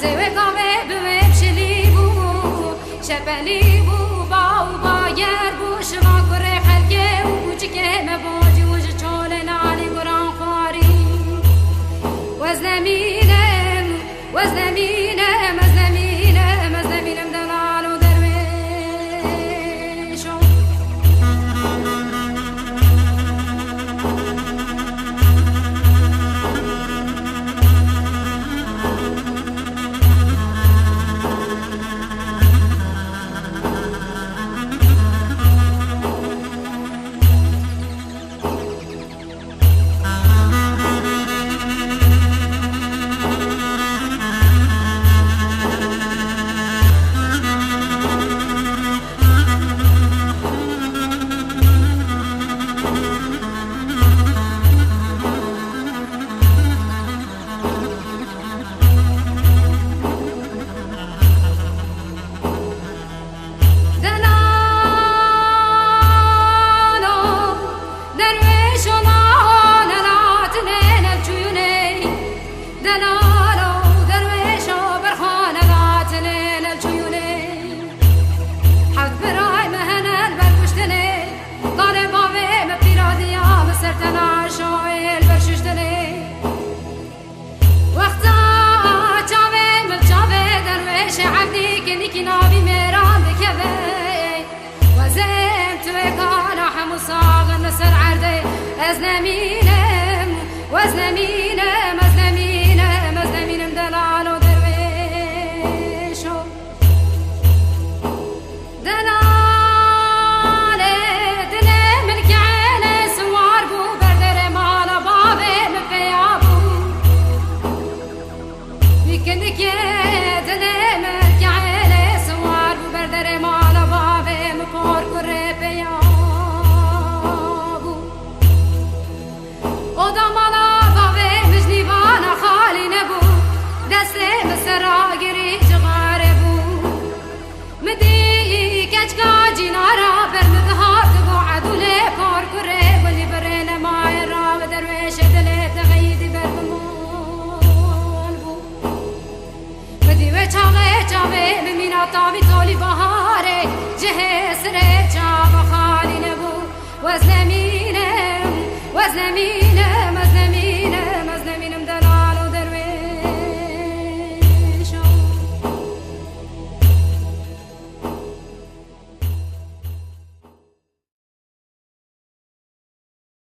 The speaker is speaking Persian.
زوی کامه بویم شلی بو شپلی بو با گر بو شما کره خلکه و چکه مباجی وش چاله نالی گران خواری وزنمینم وزنمینم وزنمینم وزنمینم دلال و درویشو ازنمینم وزنمینم ازنمینم ازنمینم دلال و درویشو دلال دل من کعل سوار بو بردر مال بابه مفیا بو بیکند که دل من کعل سوار بو بردر مال بابه مپار کره پیا سراغری جغاره بو مدی کچکا جینارا برمدهات بو عدوله کار کره ولی برین مای را و درویش دل تغییدی برمال بو مدی و چاوه بمینا تاوی تولی بهاره جه سره چاو خالی نبو وزنمینم وزنمینم